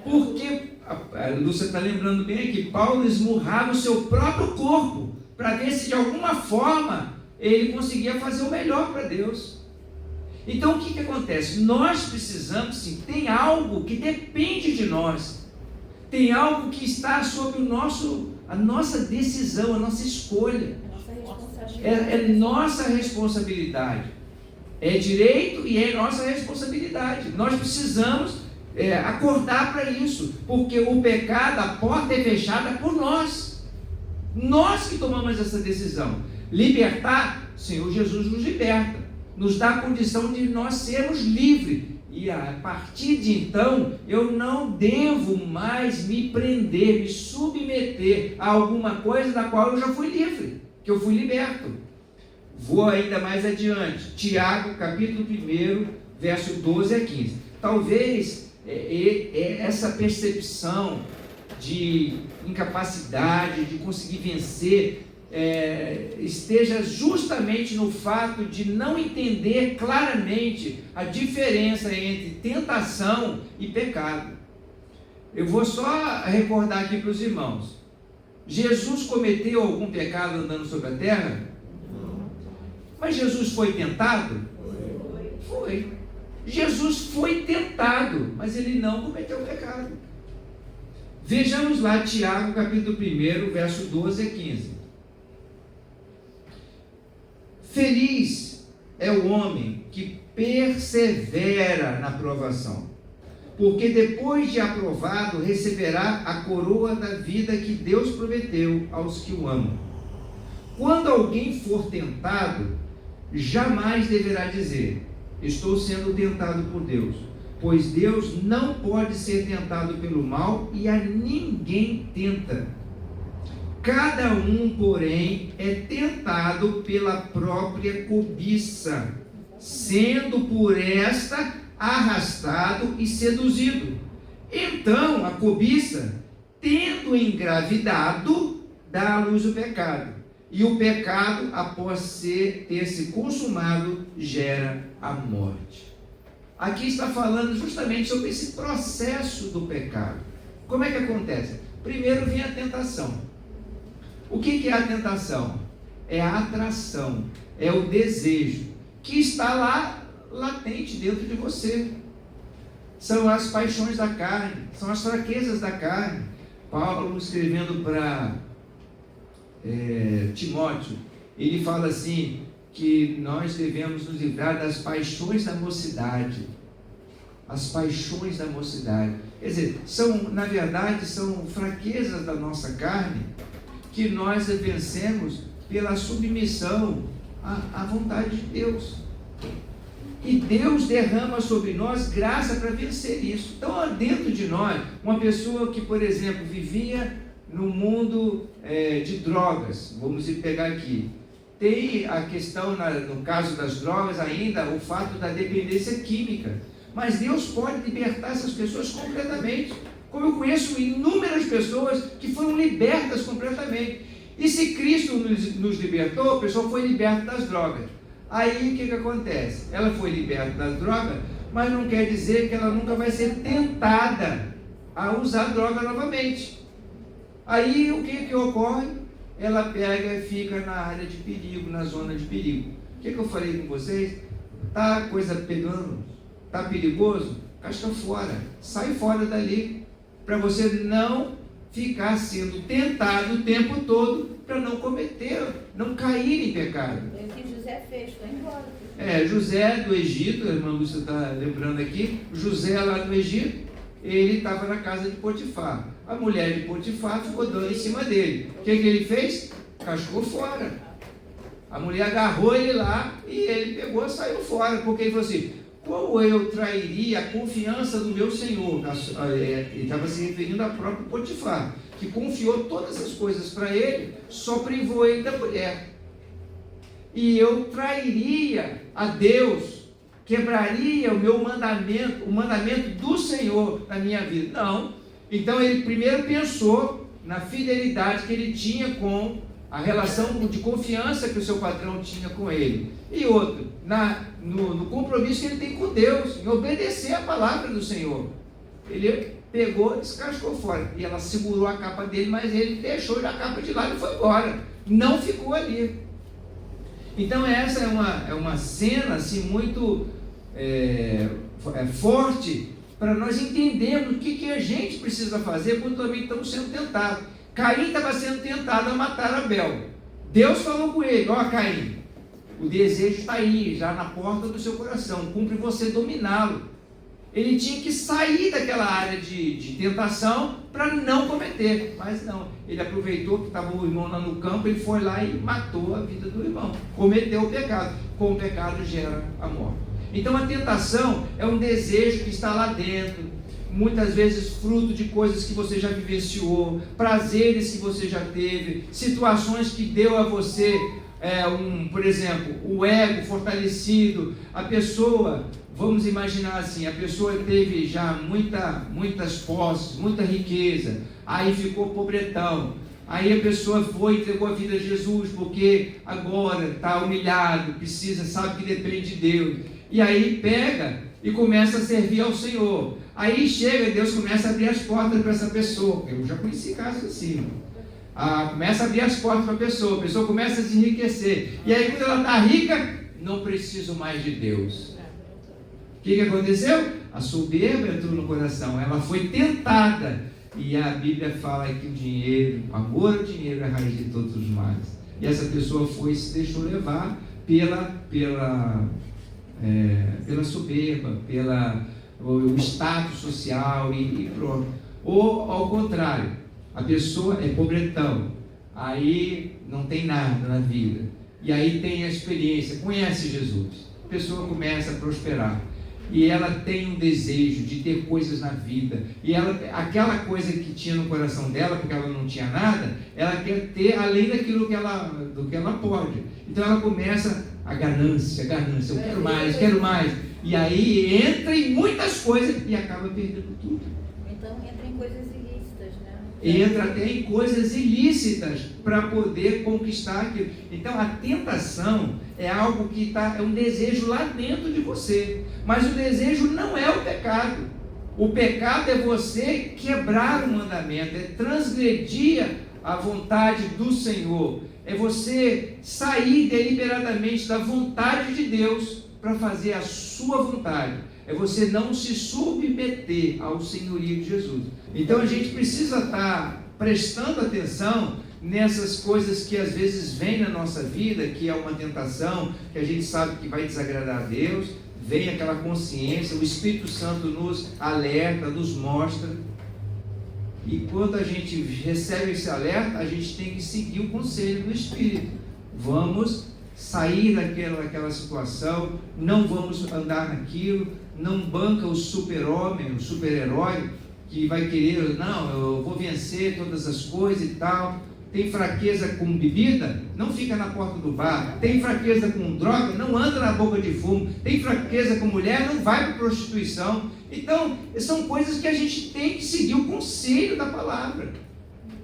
Porque, a Lúcia está lembrando bem aqui, Paulo esmurrava o seu próprio corpo, para ver se de alguma forma ele conseguia fazer o melhor para Deus. Então o que acontece? Nós precisamos, sim, tem algo que depende de nós, tem algo que está sob a nossa decisão, a nossa escolha, é nossa responsabilidade, é direito e é nossa responsabilidade. Nós precisamos acordar para isso, porque o pecado, a porta é fechada por nós que tomamos essa decisão. Libertar, o Senhor Jesus nos liberta, nos dá a condição de nós sermos livres, e a partir de então eu não devo mais me prender, me submeter a alguma coisa da qual eu já fui livre, que eu fui liberto. Vou ainda mais adiante, Tiago capítulo 1, verso 12 a 15. Talvez essa percepção de incapacidade, de conseguir vencer, esteja justamente no fato de não entender claramente a diferença entre tentação e pecado. Eu vou só recordar aqui para os irmãos: Jesus cometeu algum pecado andando sobre a terra? Mas Jesus foi tentado? Foi. Jesus foi tentado, mas ele não cometeu pecado. Vejamos lá Tiago capítulo 1, verso 12 a 15. Feliz é o homem que persevera na provação, porque depois de aprovado receberá a coroa da vida que Deus prometeu aos que o amam. Quando alguém for tentado, jamais deverá dizer: estou sendo tentado por Deus, pois Deus não pode ser tentado pelo mal e a ninguém tenta. Cada um, porém, é tentado pela própria cobiça, sendo por esta arrastado e seduzido. Então a cobiça, tendo engravidado, dá à luz o pecado. E o pecado, após ter se consumado, gera a morte. Aqui está falando justamente sobre esse processo do pecado. Como é que acontece? Primeiro vem a tentação. O que é a tentação? É a atração, é o desejo, que está lá, latente dentro de você. São as paixões da carne, são as fraquezas da carne. Paulo, escrevendo para Timóteo, ele fala assim, que nós devemos nos livrar das paixões da mocidade. As paixões da mocidade. Quer dizer, na verdade, são fraquezas da nossa carne, que nós vencemos pela submissão à vontade de Deus. E Deus derrama sobre nós graça para vencer isso. Então, dentro de nós, uma pessoa que, por exemplo, vivia no mundo de drogas, vamos pegar aqui, tem a questão, no caso das drogas ainda, o fato da dependência química, mas Deus pode libertar essas pessoas completamente, como eu conheço inúmeras pessoas que foram libertas completamente. E se Cristo nos libertou, a pessoa foi liberta das drogas. Aí o que acontece? Ela foi liberta das drogas, mas não quer dizer que ela nunca vai ser tentada a usar droga novamente. Aí o que ocorre? Ela pega e fica na área de perigo, na zona de perigo. O que eu falei com vocês? Tá a coisa pegando? Tá perigoso? Casca fora, sai fora dali, para você não ficar sendo tentado o tempo todo, para não cometer, não cair em pecado. Foi o que José fez, foi embora. José do Egito, a irmã Lúcia está lembrando aqui, José lá no Egito, ele estava na casa de Potifar. A mulher de Potifar ficou dando em cima dele. O que ele fez? Cascou fora. A mulher agarrou ele lá e ele pegou e saiu fora, porque ele falou assim: como eu trairia a confiança do meu senhor? Ele estava se referindo ao próprio Potifar, que confiou todas as coisas para ele, só privou ele da mulher. E eu trairia a Deus, quebraria o meu mandamento, o mandamento do Senhor na minha vida. Não. Então ele primeiro pensou na fidelidade que ele tinha com a relação de confiança que o seu patrão tinha com ele. E outro, no compromisso que ele tem com Deus, em obedecer a palavra do Senhor. Ele pegou, descascou fora. E ela segurou a capa dele, mas ele deixou a capa de lado e foi embora. Não ficou ali. Então essa é uma cena assim, muito forte para nós entendermos o que a gente precisa fazer quando também estamos sendo tentados. Caim estava sendo tentado a matar Abel. Deus falou com ele: ó Caim, o desejo está aí, já na porta do seu coração, cumpre você dominá-lo. Ele tinha que sair daquela área de tentação para não cometer, mas não, ele aproveitou que estava o irmão lá no campo, ele foi lá e matou a vida do irmão, cometeu o pecado. Com o pecado gera a morte. Então a tentação é um desejo que está lá dentro, muitas vezes fruto de coisas que você já vivenciou, prazeres que você já teve, situações que deu a você, por exemplo, o ego fortalecido, a pessoa, vamos imaginar assim, a pessoa teve já muitas posses, muita riqueza, aí ficou pobretão, aí a pessoa foi e entregou a vida a Jesus, porque agora está humilhado, sabe que depende de Deus, e aí pega e começa a servir ao Senhor. Aí chega, Deus começa a abrir as portas para essa pessoa. Eu já conheci casos assim. Começa a abrir as portas para a pessoa começa a se enriquecer. E aí quando ela está rica, não preciso mais de Deus. O que aconteceu? A soberba entrou no coração, ela foi tentada. E a Bíblia fala que o amor ao dinheiro é a raiz de todos os males. E essa pessoa se deixou levar pela soberba, o status social e pronto. Ou ao contrário, a pessoa é pobretão, aí não tem nada na vida, e aí tem a experiência, conhece Jesus, a pessoa começa a prosperar, e ela tem um desejo de ter coisas na vida, e aquela coisa que tinha no coração dela, porque ela não tinha nada, ela quer ter além do que ela pode. Então ela começa a ganância, eu quero mais, e aí entra em muitas coisas e acaba perdendo tudo. Então entra em coisas ilícitas, né? Entra até em coisas ilícitas para poder conquistar aquilo. Então a tentação é algo que é um desejo lá dentro de você, mas o desejo não é o pecado. O pecado é você quebrar o mandamento, é transgredir a vontade do Senhor, é você sair deliberadamente da vontade de Deus para fazer a sua vontade, é você não se submeter ao senhorio de Jesus. Então a gente precisa estar prestando atenção nessas coisas que às vezes vêm na nossa vida, que é uma tentação, que a gente sabe que vai desagradar a Deus, vem aquela consciência, o Espírito Santo nos alerta, nos mostra, e quando a gente recebe esse alerta, a gente tem que seguir o conselho do Espírito. Vamos sair daquela situação, não vamos andar naquilo, não banca o super-homem, o super-herói, que vai querer, não, eu vou vencer todas as coisas e tal. Tem fraqueza com bebida? Não fica na porta do bar. Tem fraqueza com droga? Não anda na boca de fumo. Tem fraqueza com mulher? Não vai para prostituição. Então, são coisas que a gente tem que seguir o conselho da palavra.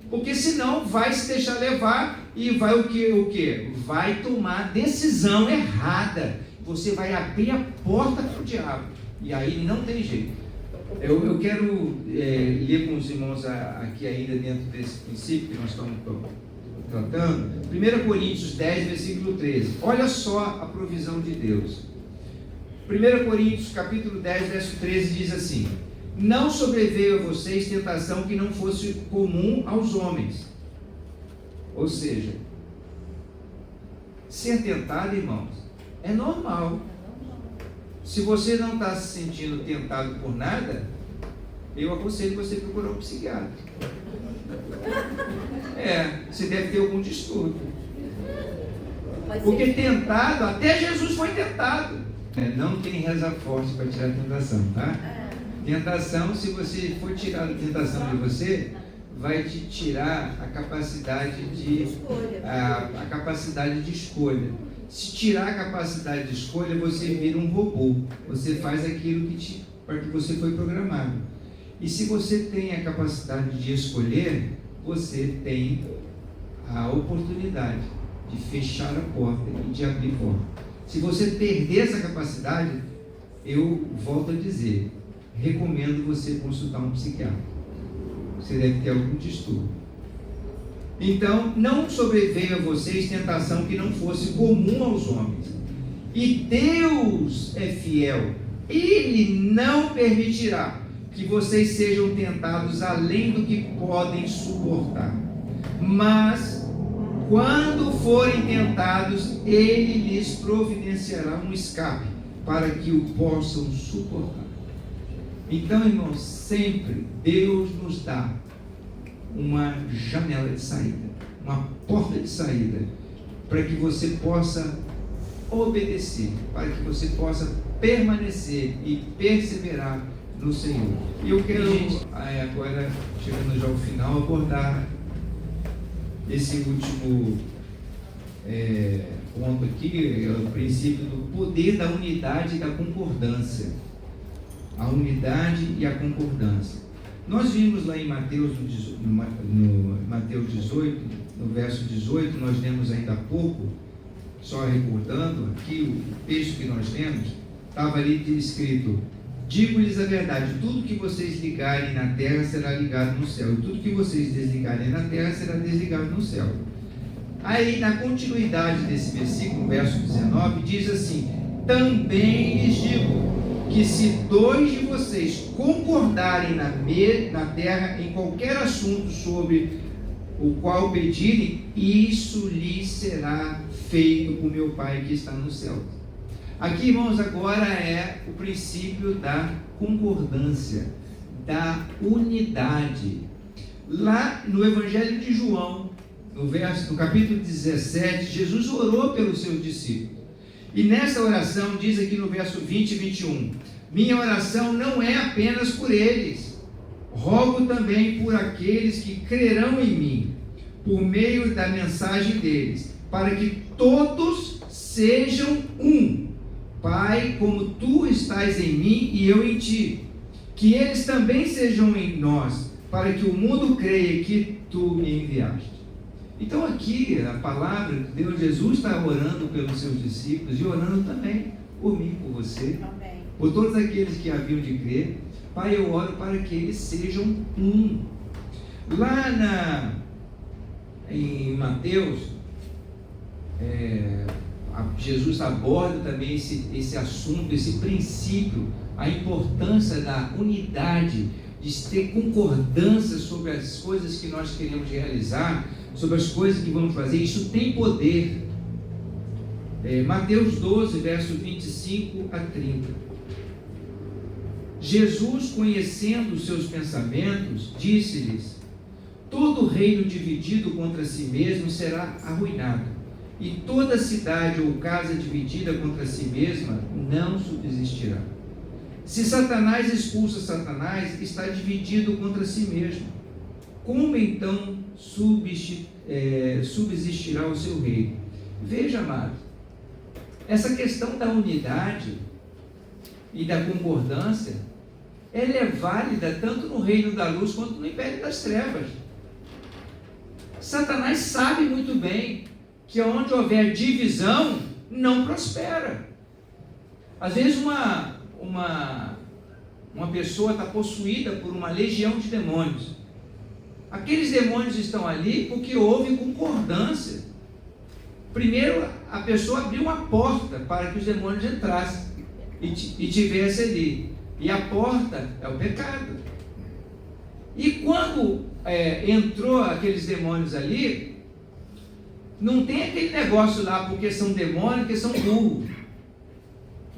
Porque senão vai se deixar levar e vai o quê? Vai tomar decisão errada. Você vai abrir a porta para o diabo. E aí não tem jeito. Eu quero ler com os irmãos aqui ainda dentro desse princípio que nós estamos tratando. 1 Coríntios 10, versículo 13. Olha só a provisão de Deus. 1 Coríntios capítulo 10, verso 13 diz assim: não sobreveio a vocês tentação que não fosse comum aos homens. Ou seja, ser tentado, irmãos, é normal. Se você não está se sentindo tentado por nada, eu aconselho você procurar um psiquiatra. Você deve ter algum distúrbio. Porque tentado, até Jesus foi tentado. Não tem reza forte para tirar a tentação, tá? Tentação, se você for tirar a tentação de você, vai te tirar a capacidade de a capacidade de escolha. Se tirar a capacidade de escolha, você vira um robô. Você faz aquilo para que você foi programado. E se você tem a capacidade de escolher, você tem a oportunidade de fechar a porta e de abrir a porta. Se você perder essa capacidade, eu volto a dizer, recomendo você consultar um psiquiatra. Você deve ter algum distúrbio. Então, não sobreveio a vocês tentação que não fosse comum aos homens. E Deus é fiel. Ele não permitirá que vocês sejam tentados além do que podem suportar. Mas, quando forem tentados, Ele lhes providenciará um escape para que o possam suportar. Então, irmãos, sempre Deus nos dá uma janela de saída, uma porta de saída, para que você possa obedecer, para que você possa permanecer e perseverar no Senhor. E eu quero, agora, chegando já ao final, abordar esse último ponto aqui, é o princípio do poder da unidade e da concordância. A unidade e a concordância. Nós vimos lá em Mateus 18, no verso 18, nós lemos ainda há pouco, só recordando aqui o texto que nós lemos, estava ali escrito: digo-lhes a verdade, tudo que vocês ligarem na terra será ligado no céu, e tudo que vocês desligarem na terra será desligado no céu. Aí, na continuidade desse versículo, verso 19, diz assim: também lhes digo que se 2 de vocês concordarem na terra em qualquer assunto sobre o qual pedirem, isso lhes será feito por meu Pai que está no céu. Aqui, irmãos, agora é o princípio da concordância, da unidade. Lá no Evangelho de João, no capítulo 17, Jesus orou pelos seus discípulos. E nessa oração, diz aqui no verso 20 e 21, minha oração não é apenas por eles, rogo também por aqueles que crerão em mim, por meio da mensagem deles, para que todos sejam um. Pai, como tu estás em mim e eu em ti, que eles também sejam em nós, para que o mundo creia que tu me enviaste. Então aqui, a palavra de Deus, Jesus está orando pelos seus discípulos e orando também por mim, por você, amém, por todos aqueles que haviam de crer. Pai, eu oro para que eles sejam um. Lá em Mateus, Jesus aborda também esse assunto, esse princípio, a importância da unidade, de ter concordância sobre as coisas que nós queremos realizar, sobre as coisas que vamos fazer. Isso tem poder. Mateus 12, verso 25 a 30. Jesus, conhecendo os seus pensamentos, disse-lhes: todo reino dividido contra si mesmo será arruinado, e toda cidade ou casa dividida contra si mesma não subsistirá. Se Satanás expulsa Satanás, está dividido contra si mesmo. Como então subsistirá o seu reino? Veja, amado, essa questão da unidade e da concordância, ela é válida tanto no reino da luz quanto no império das trevas. Satanás sabe muito bem que onde houver divisão, não prospera. Às vezes uma pessoa está possuída por uma legião de demônios. Aqueles demônios estão ali porque houve concordância. Primeiro, a pessoa abriu uma porta para que os demônios entrassem e tivessem ali. E a porta é o pecado. E quando entrou aqueles demônios ali, não tem aquele negócio lá, porque são demônios, que são burros.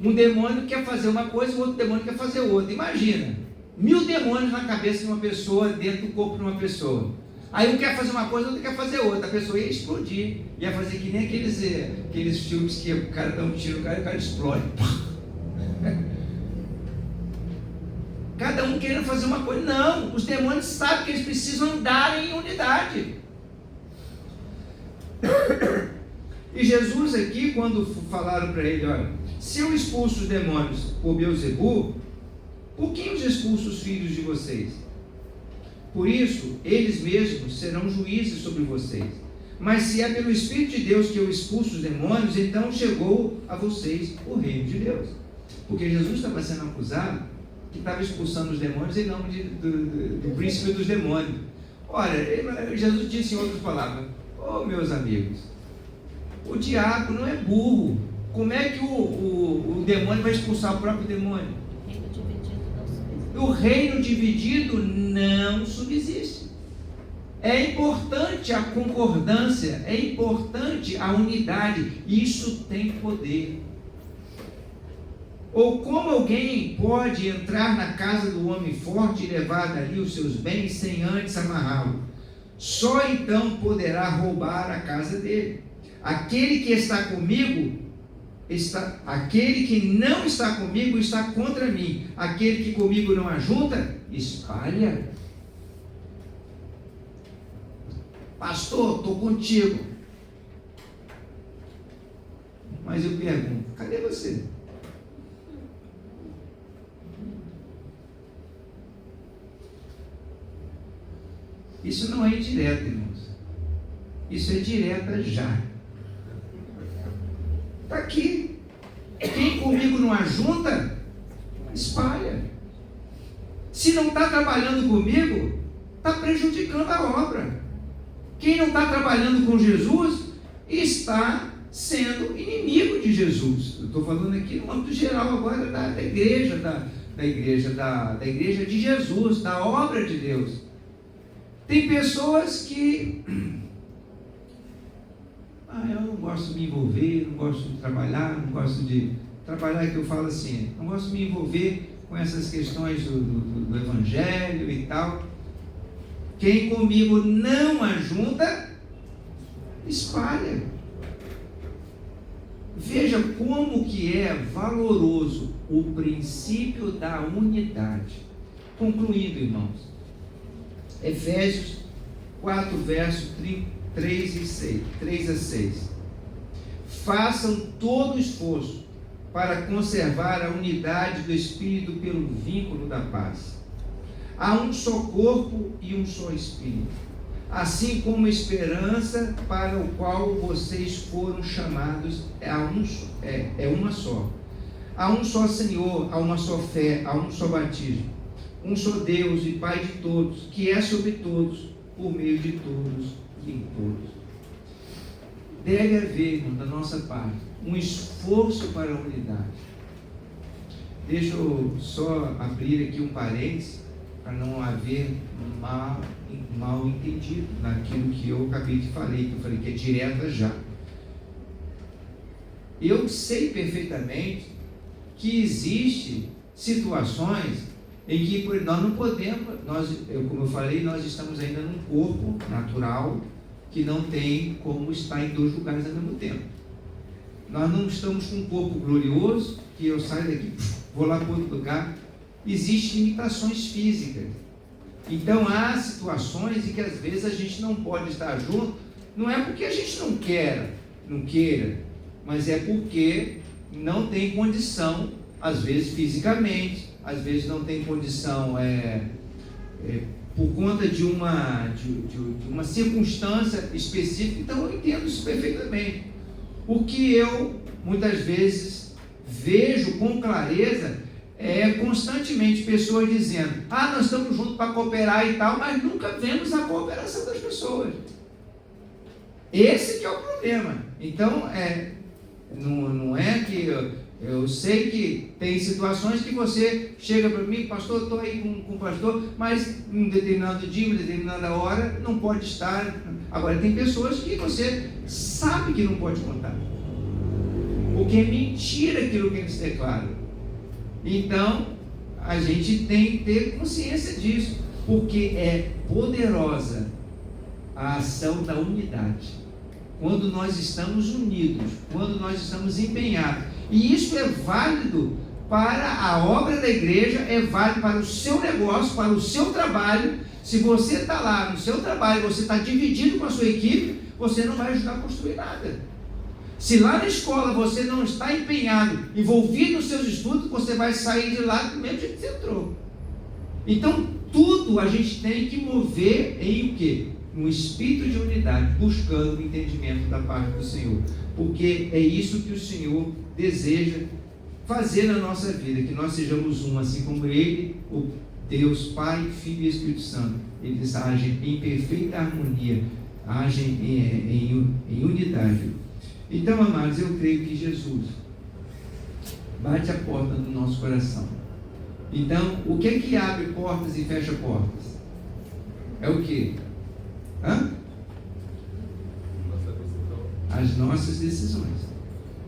Um demônio quer fazer uma coisa, o outro demônio quer fazer outra. Imagina, 1000 demônios na cabeça de uma pessoa, dentro do corpo de uma pessoa. Aí um quer fazer uma coisa, o outro quer fazer outra. A pessoa ia explodir, ia fazer que nem aqueles filmes que o cara dá um tiro no cara e o cara explode. cada um querendo fazer uma coisa. Não, os demônios sabem que eles precisam andar em unidade. E Jesus aqui, quando falaram para ele, olha, se eu expulso os demônios por Beelzebu, por quem os expulso os filhos de vocês? Por isso, eles mesmos serão juízes sobre vocês. Mas se é pelo Espírito de Deus que eu expulso os demônios, então chegou a vocês o reino de Deus. Porque Jesus estava sendo acusado que estava expulsando os demônios em nome do príncipe dos demônios. Olha, Jesus disse em outras palavras, meus amigos, o diabo não é burro. Como é que o demônio vai expulsar o próprio demônio? O reino dividido não subsiste. É importante a concordância, é importante a unidade. Isso tem poder. Ou como alguém pode entrar na casa do homem forte e levar dali os seus bens sem antes amarrá-lo? Só então poderá roubar a casa dele. Aquele que está comigo, aquele que não está comigo está contra mim. Aquele que comigo não ajunta, espalha. Pastor, estou contigo. Mas eu pergunto, cadê você? Isso não é indireto, irmãos. Isso é direta já. Está aqui. Quem comigo não ajunta, espalha. Se não está trabalhando comigo, está prejudicando a obra. Quem não está trabalhando com Jesus, está sendo inimigo de Jesus. Eu estou falando aqui no âmbito geral agora da igreja, da igreja de Jesus, da obra de Deus. Tem pessoas que eu não gosto de me envolver, não gosto de trabalhar, não gosto de trabalhar, que eu falo assim, não gosto de me envolver com essas questões do evangelho e tal. Quem comigo não ajunta, espalha. Veja como que é valoroso o princípio da unidade. Concluindo, irmãos, Efésios 4, versos 3 a 6. Façam todo o esforço para conservar a unidade do Espírito pelo vínculo da paz. Há um só corpo e um só Espírito, assim como a esperança para o qual vocês foram chamados é uma só. Há um só Senhor, há uma só fé, há um só batismo. Um só Deus e Pai de todos, que é sobre todos, por meio de todos e em todos. Deve haver, irmão, da nossa parte, um esforço para a unidade. Deixa eu só abrir aqui um parênteses, para não haver mal entendido naquilo que eu acabei de falar, que eu falei que é direta já. Eu sei perfeitamente que existem situações em que nós não podemos, como eu falei, nós estamos ainda num corpo natural que não tem como estar em dois lugares ao mesmo tempo. Nós não estamos com um corpo glorioso, que eu saio daqui, vou lá para outro lugar. Existem limitações físicas. Então há situações em que às vezes a gente não pode estar junto, não é porque a gente não queira, mas é porque não tem condição, às vezes fisicamente, às vezes não tem condição por conta de uma circunstância específica. Então eu entendo isso perfeitamente. O que eu muitas vezes vejo com clareza constantemente pessoas dizendo, nós estamos juntos para cooperar e tal, mas nunca vemos a cooperação das pessoas. Esse que é o problema. Então, não é que eu sei que tem situações que você chega para mim, pastor, estou aí com o pastor, mas em um determinado dia, em determinada hora, não pode estar. Agora, tem pessoas que você sabe que não pode contar, porque é mentira aquilo que eles declaram. Então, a gente tem que ter consciência disso, porque é poderosa a ação da unidade. Quando nós estamos unidos, quando nós estamos empenhados. E isso é válido para a obra da igreja, é válido para o seu negócio, para o seu trabalho. Se você está lá no seu trabalho, você está dividido com a sua equipe, você não vai ajudar a construir nada. Se lá na escola você não está empenhado, envolvido nos seus estudos, você vai sair de lá do mesmo jeito que você entrou. Então, tudo a gente tem que mover em o quê? Um espírito de unidade, buscando o entendimento da parte do Senhor. Porque é isso que o Senhor deseja fazer na nossa vida, que nós sejamos um, assim como Ele, o Deus, Pai, Filho e Espírito Santo. Eles agem em perfeita harmonia, agem em unidade. Então, amados, eu creio que Jesus bate a porta do nosso coração. Então, o que é que abre portas e fecha portas? É o quê? As nossas decisões.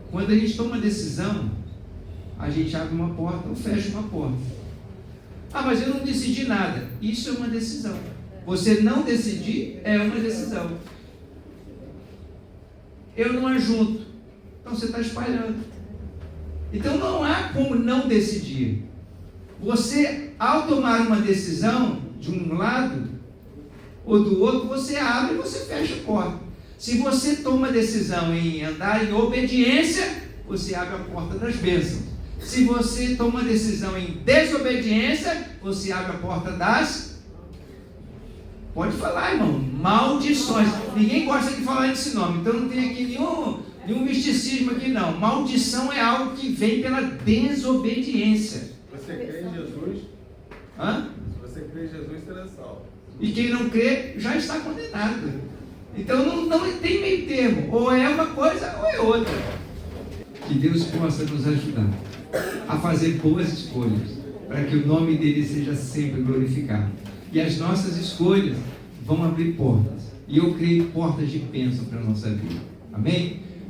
Quando a gente toma decisão, a gente abre uma porta ou fecha uma porta. Mas eu não decidi nada. Isso é uma decisão. Você não decidir é uma decisão. Eu não ajunto. Então você está espalhando. Então não há como não decidir. Você, ao tomar uma decisão de um lado ou do outro, você abre e você fecha a porta. Se você toma a decisão em andar em obediência, você abre a porta das bênçãos. Se você toma a decisão em desobediência, você abre a porta das... Pode falar, irmão, maldições. Ninguém gosta de falar esse nome, então não tem aqui nenhum misticismo aqui não. Maldição é algo que vem pela desobediência. Você crê em Jesus? Se você crê em Jesus, será salvo. E quem não crê já está condenado. Então não tem meio termo. Ou é uma coisa ou é outra. Que Deus possa nos ajudar a fazer boas escolhas, para que o nome dele seja sempre glorificado. E as nossas escolhas vão abrir portas. E eu creio portas de bênção para a nossa vida. Amém?